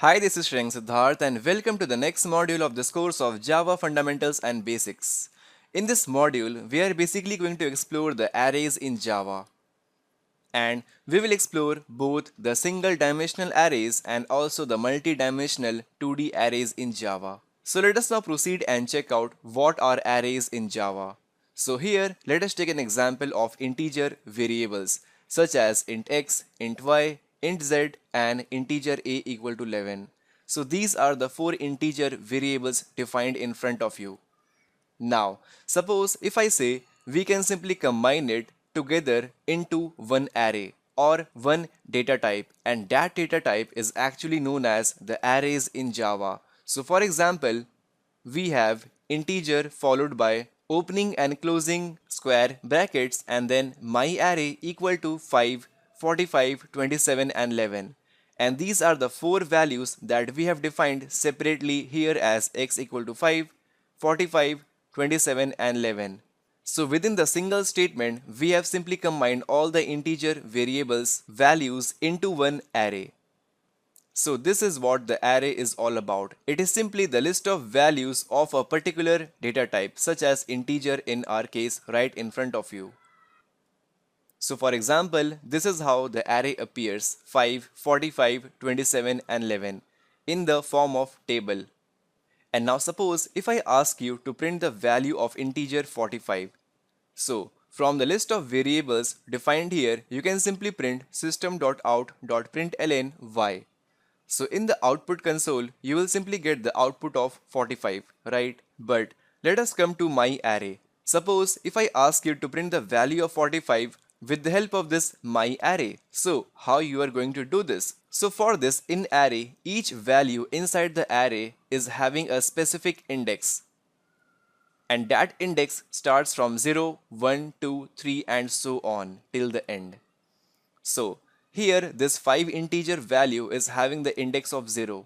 Hi, this is Shreyang Siddharth and welcome to the next module of this course of Java Fundamentals and Basics. In this module, we are basically going to explore the arrays in Java, and we will explore both the single dimensional arrays and also the multi-dimensional 2D arrays in Java. So let us now proceed and check out what are arrays in Java. So here, let us take an example of integer variables such as int x, int y, int z and integer a equal to 11. So these are the four integer variables defined in front of you. Now, suppose if I say we can simply combine it together into one array or one data type, and that data type is actually known as the arrays in Java. So for example, we have integer followed by opening and closing square brackets and then my array equal to 5, 45, 27 and 11. And these are the four values that we have defined separately here as x equal to 5, 45, 27 and 11. So within the single statement, we have simply combined all the integer variables values into one array. So this is what the array is all about. It is simply the list of values of a particular data type, such as integer in our case right in front of you. So for example, this is how the array appears: 5, 45, 27 and 11 in the form of table. And now suppose if I ask you to print the value of integer 45. So from the list of variables defined here, you can simply print system.out.println y. So in the output console, you will simply get the output of 45, right? But let us come to my array. Suppose if I ask you to print the value of 45 with the help of this my array. So how you are going to do this? So for this in array, each value inside the array is having a specific index. And that index starts from 0, 1, 2, 3 and so on till the end. So here this 5 integer value is having the index of 0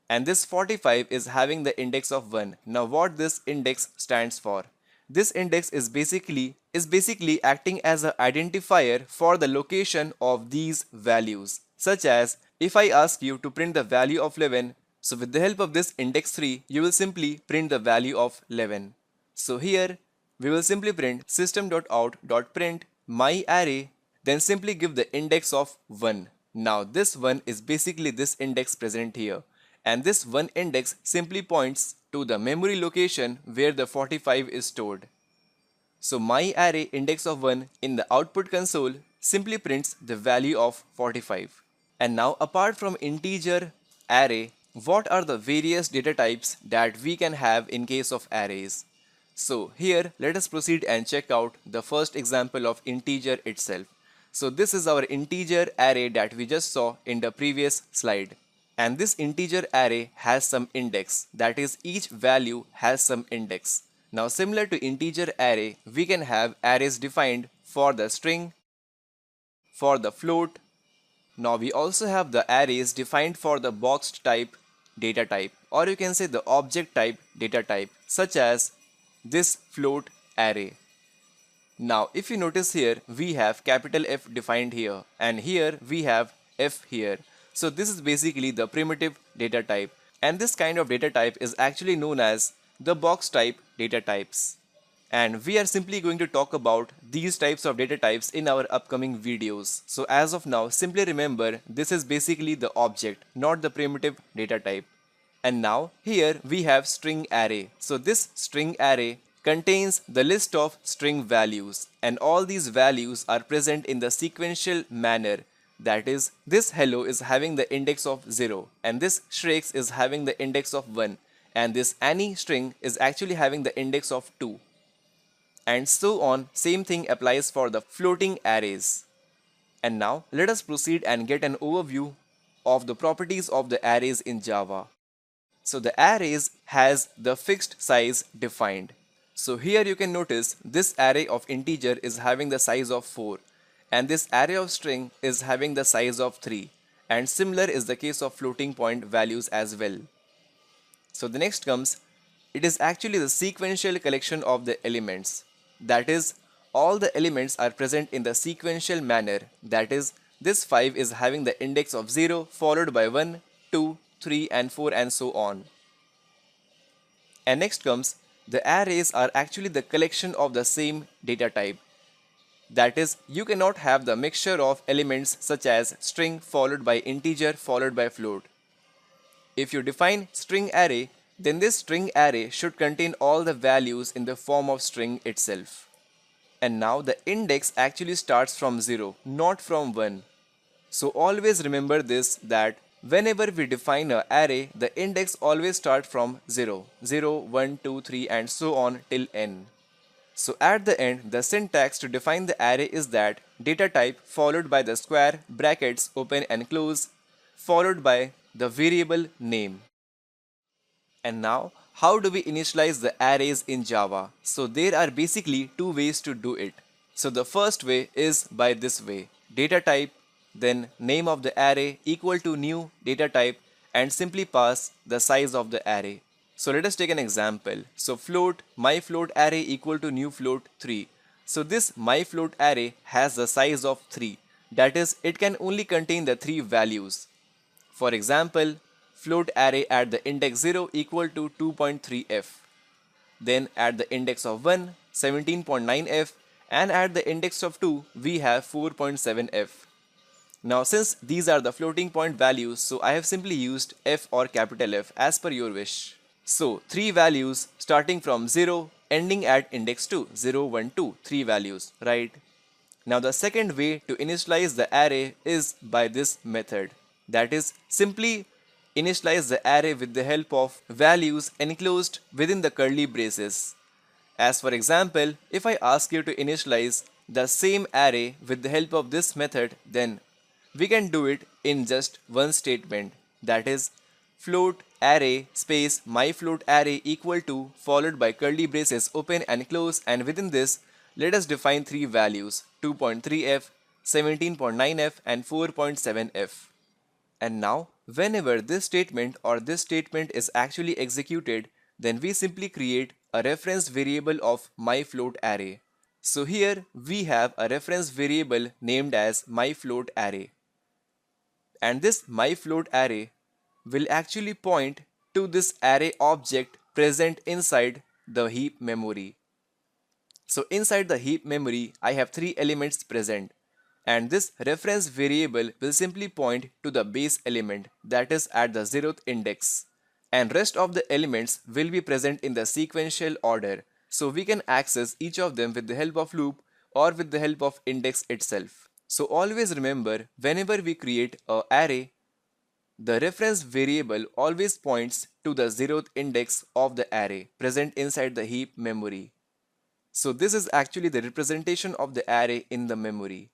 and this 45 is having the index of 1. Now what this index stands for? This index is basically acting as an identifier for the location of these values. Such as if I ask you to print the value of 11, so with the help of this index 3, you will simply print the value of 11. So here we will simply print system.out.print my array, then simply give the index of 1. Now this 1 is basically this index present here, and this 1 index simply points to the memory location where the 45 is stored. So my array index of 1 in the output console simply prints the value of 45. And now apart from integer array, what are the various data types that we can have in case of arrays? So here let us proceed and check out the first example of integer itself. So this is our integer array that we just saw in the previous slide. And this integer array has some index, that is each value has some index. Now similar to integer array, we can have arrays defined for the string, for the float. Now we also have the arrays defined for the boxed type data type, or you can say the object type data type, such as this float array. Now if you notice here, we have capital F defined here and here we have F here. So this is basically the primitive data type, and this kind of data type is actually known as the box type data types. And we are simply going to talk about these types of data types in our upcoming videos. So as of now, simply remember this is basically the object, not the primitive data type. And now here we have string array. So this string array contains the list of string values, and all these values are present in the sequential manner. That is, this hello is having the index of 0 and this shrieks is having the index of 1 and this Annie string is actually having the index of 2. And so on. Same thing applies for the floating arrays. And now let us proceed and get an overview of the properties of the arrays in Java. So the arrays has the fixed size defined. So here you can notice this array of integer is having the size of 4 and this array of string is having the size of 3, and similar is the case of floating point values as well. So the next comes, it is actually the sequential collection of the elements. That is, all the elements are present in the sequential manner. That is, this 5 is having the index of 0 followed by 1 2, 3 and 4 and so on. And next comes the arrays are actually the collection of the same data type. That is, you cannot have the mixture of elements such as string followed by integer followed by float. If you define string array, then this string array should contain all the values in the form of string itself. And now the index actually starts from 0, not from 1. So always remember this, that whenever we define an array, the index always starts from 0, 0, 1, 2, 3 and so on till n. So at the end, the syntax to define the array is that data type followed by the square brackets open and close followed by the variable name. And now, how do we initialize the arrays in Java? So there are basically two ways to do it. So the first way is by this way: data type, then name of the array equal to new data type, and simply pass the size of the array. So let us take an example. So float, my float array equal to new float 3. So this my float array has the size of 3. That is, it can only contain the 3 values. For example, float array at the index 0 equal to 2.3f. Then at the index of 1, 17.9f, and at the index of 2, we have 4.7f. Now since these are the floating point values, so I have simply used f or capital F as per your wish. So 3 values starting from 0 ending at index 2, 0, 1, 2, 3 values, right? Now the second way to initialize the array is by this method. That is, simply initialize the array with the help of values enclosed within the curly braces. As for example, if I ask you to initialize the same array with the help of this method, then we can do it in just one statement. That is, float array space my float array equal to followed by curly braces open and close, and within this let us define 3 values: 2.3f, 17.9f and 4.7f. And now whenever this statement or this statement is actually executed, then we simply create a reference variable of my float array. So here we have a reference variable named as my float array. And this my float array will actually point to this array object present inside the heap memory. So inside the heap memory, I have 3 elements present, and this reference variable will simply point to the base element, that is at the 0th index, and rest of the elements will be present in the sequential order, so we can access each of them with the help of loop or with the help of index itself. So always remember, whenever we create an array, the reference variable always points to the 0th index of the array present inside the heap memory. So this is actually the representation of the array in the memory.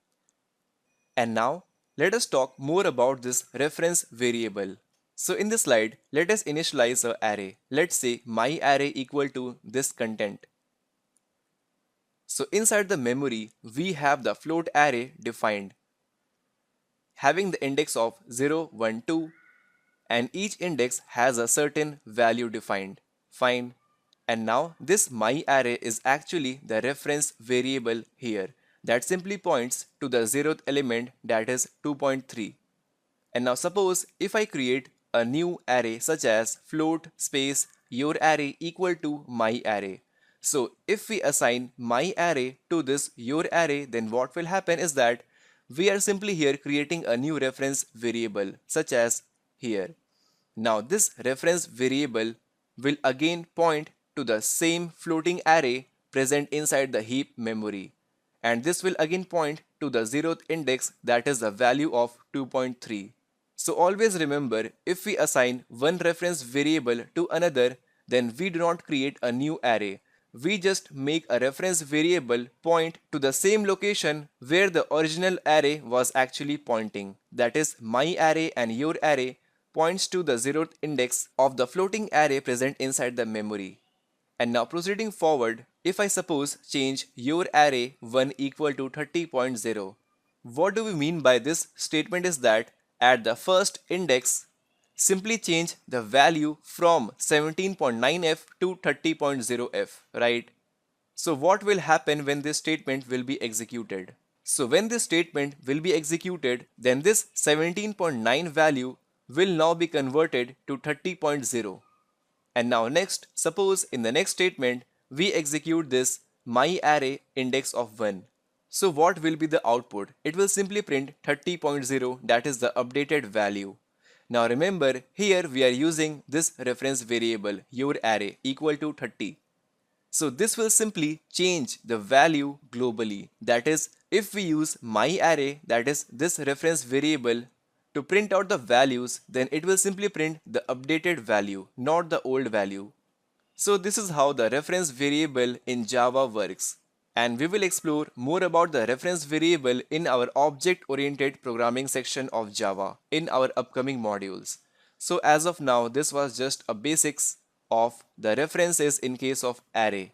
And now let us talk more about this reference variable. So in this slide, let us initialize an array. Let's say my array equal to this content. So inside the memory, we have the float array defined, having the index of 0, 1, 2, and each index has a certain value defined. Fine. And now this my array is actually the reference variable here that simply points to the 0th element, that is 2.3. And now suppose if I create a new array such as float space your array equal to my array. So if we assign my array to this your array, then what will happen is that we are simply here creating a new reference variable such as here. Now this reference variable will again point to the same floating array present inside the heap memory, and this will again point to the 0th index, that is the value of 2.3. So always remember, if we assign one reference variable to another, then we do not create a new array. We just make a reference variable point to the same location where the original array was actually pointing. That is, my array and your array points to the 0th index of the floating array present inside the memory. And now proceeding forward, if I suppose change your array 1 equal to 30.0, what do we mean by this statement is that at the first index, simply change the value from 17.9f to 30.0f, right? So what will happen when this statement will be executed? So when this statement will be executed, then this 17.9 value will now be converted to 30.0. And now next, suppose in the next statement, we execute this myArray index of 1. So what will be the output? It will simply print 30.0, that is the updated value. Now remember, here we are using this reference variable, your array, equal to 30. So this will simply change the value globally. That is, if we use myArray, that is this reference variable, to print out the values, then it will simply print the updated value, not the old value. So this is how the reference variable in Java works. And we will explore more about the reference variable in our object-oriented programming section of Java in our upcoming modules. So as of now, this was just a basics of the references in case of array.